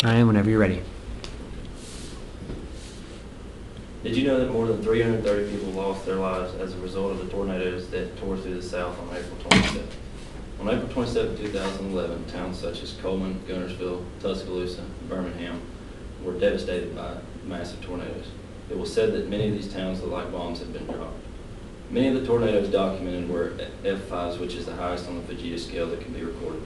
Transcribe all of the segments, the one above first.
All right, whenever you're ready. Did you know that more than 330 people lost their lives as a result of the tornadoes that tore through the South on April 27? On April 27, 2011, towns such as Coleman, Guntersville, Tuscaloosa, and Birmingham were devastated by massive tornadoes. It was said that many of these towns looked like bombs had been dropped. Many of the tornadoes documented were F5s, which is the highest on the Fujita scale that can be recorded.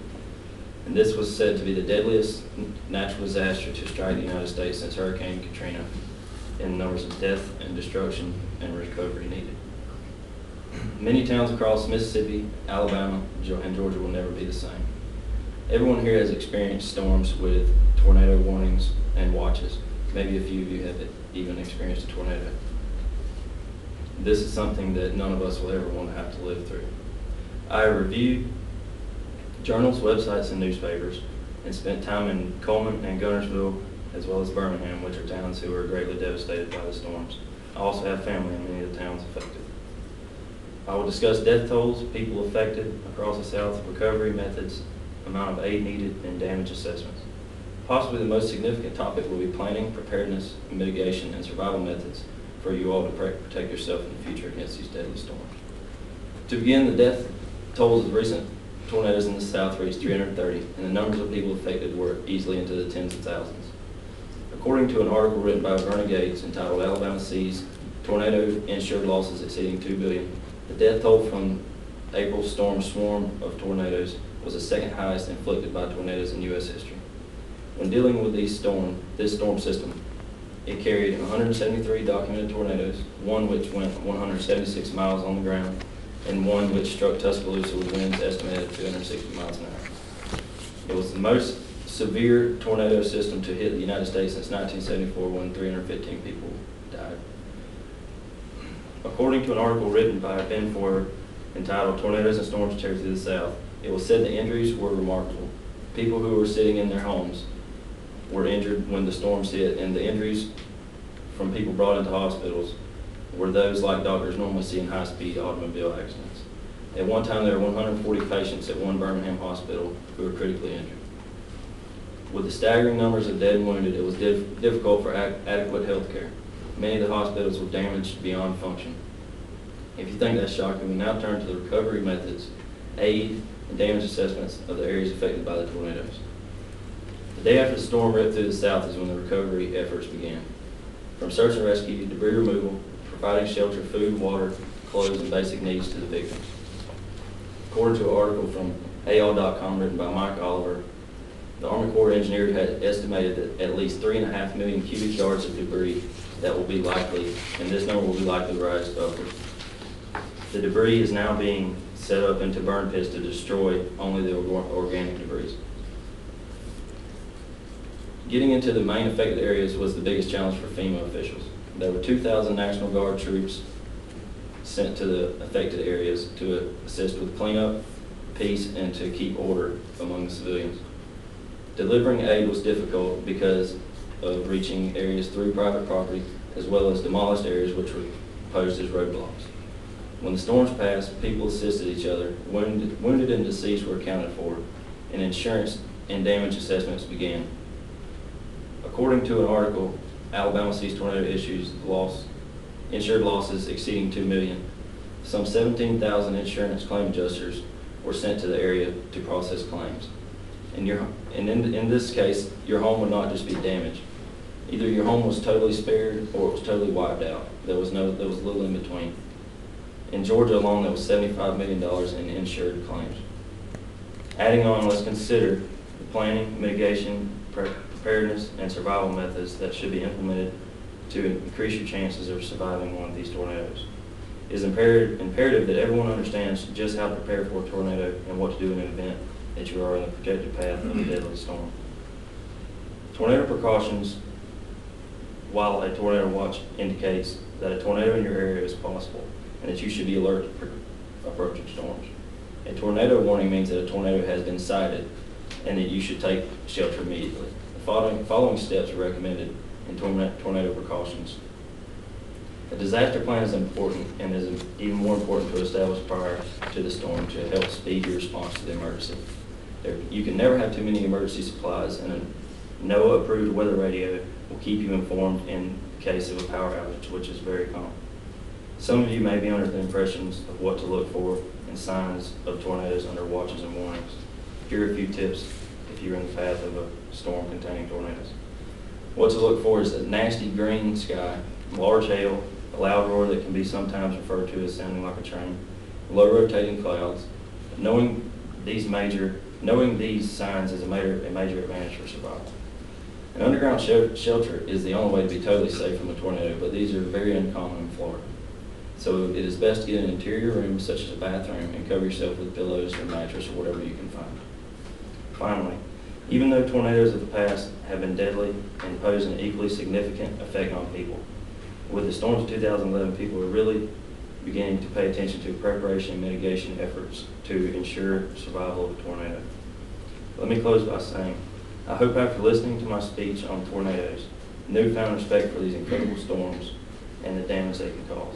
And this was said to be the deadliest natural disaster to strike the United States since Hurricane Katrina, in numbers of death and destruction and recovery needed. Many towns across Mississippi, Alabama, and Georgia will never be the same. Everyone here has experienced storms with tornado warnings and watches. Maybe a few of you have even experienced a tornado. This is something that none of us will ever want to have to live through. I reviewed journals, websites, and newspapers, and spent time in Coleman and Guntersville, as well as Birmingham, which are towns who were greatly devastated by the storms. I also have family in many of the towns affected. I will discuss death tolls, people affected across the South, recovery methods, amount of aid needed, and damage assessments. Possibly the most significant topic will be planning, preparedness, mitigation, and survival methods for you all to protect yourself in the future against these deadly storms. To begin, the death tolls of recent tornadoes in the South reached 330, and the numbers of people affected were easily into the tens of thousands. According to an article written by Verna Gates entitled Alabama Sees Tornado Insured Losses Exceeding $2 billion, the death toll from April's swarm of tornadoes was the second highest inflicted by tornadoes in U.S. history. When dealing with this storm system, it carried 173 documented tornadoes, one which went 176 miles on the ground, and one which struck Tuscaloosa with winds estimated at 260 miles an hour. It was the most severe tornado system to hit the United States since 1974, when 315 people died. According to an article written by Ben Ford entitled Tornadoes and Storms Tear Through the South, it was said the injuries were remarkable. People who were sitting in their homes were injured when the storms hit, and the injuries from people brought into hospitals were those like doctors normally see in high-speed automobile accidents. At one time, there were 140 patients at one Birmingham hospital who were critically injured. With the staggering numbers of dead and wounded, it was difficult for adequate health care. Many of the hospitals were damaged beyond function. If you think that's shocking, we now turn to the recovery methods, aid, and damage assessments of the areas affected by the tornadoes. The day after the storm ripped through the South is when the recovery efforts began. From search and rescue, debris removal, providing shelter, food, water, clothes, and basic needs to the victims. According to an article from AL.com written by Mike Oliver, the Army Corps of Engineers had estimated that at least 3.5 million cubic yards of debris that will be likely, and this number will be likely to rise upward. The debris is now being set up into burn pits to destroy only the organic debris. Getting into the main affected areas was the biggest challenge for FEMA officials. There were 2,000 National Guard troops sent to the affected areas to assist with cleanup, peace, and to keep order among the civilians. Delivering aid was difficult because of reaching areas through private property, as well as demolished areas which were posed as roadblocks. When the storms passed, people assisted each other, wounded and deceased were accounted for, and insurance and damage assessments began. According to an article, Alabama Sees Tornado Issues insured losses exceeding $2 million. Some 17,000 insurance claim adjusters were sent to the area to process claims. And in this case, your home would not just be damaged. Either your home was totally spared or it was totally wiped out. There was little in between. In Georgia alone, there was $75 million in insured claims. Adding on, let's consider the planning, mitigation, preparedness, and survival methods that should be implemented to increase your chances of surviving one of these tornadoes. It is imperative that everyone understands just how to prepare for a tornado and what to do in an event that you are in the projected path of a deadly storm. Tornado precautions, while a tornado watch indicates that a tornado in your area is possible and that you should be alert to approaching storms. A tornado warning means that a tornado has been sighted and that you should take shelter immediately. The following steps are recommended in tornado precautions. A disaster plan is important and is even more important to establish prior to the storm to help speed your response to the emergency. You can never have too many emergency supplies, and NOAA-approved weather radio will keep you informed in case of a power outage, which is very common. Some of you may be under the impressions of what to look for and signs of tornadoes under watches and warnings. Here are a few tips if you're in the path of a storm containing tornadoes. What to look for is a nasty green sky, large hail, a loud roar that can be sometimes referred to as sounding like a train, low rotating clouds. Knowing these signs is a major advantage for survival. An underground shelter is the only way to be totally safe from a tornado, but these are very uncommon in Florida. So it is best to get an interior room such as a bathroom and cover yourself with pillows or mattress or whatever you can find. Finally, even though tornadoes of the past have been deadly and pose an equally significant effect on people, with the storms of 2011, people are really beginning to pay attention to preparation and mitigation efforts to ensure survival of a tornado. Let me close by saying, I hope after listening to my speech on tornadoes, newfound respect for these incredible storms and the damage they can cause.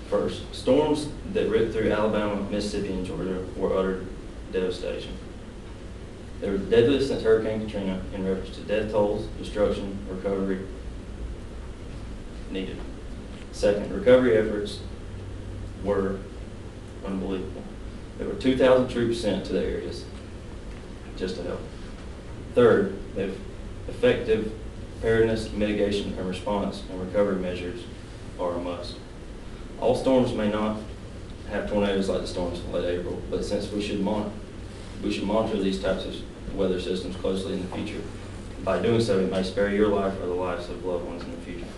First, storms that ripped through Alabama, Mississippi, and Georgia were utter devastation. They were the deadliest since Hurricane Katrina in reference to death tolls, destruction, recovery needed. Second, recovery efforts were unbelievable. There were 2,000 troops sent to the areas just to help. Third, effective preparedness, mitigation, and response and recovery measures are a must. All storms may not have tornadoes like the storms of late April, but since we should monitor these types of weather systems closely in the future. By doing so, it may spare your life or the lives of loved ones in the future.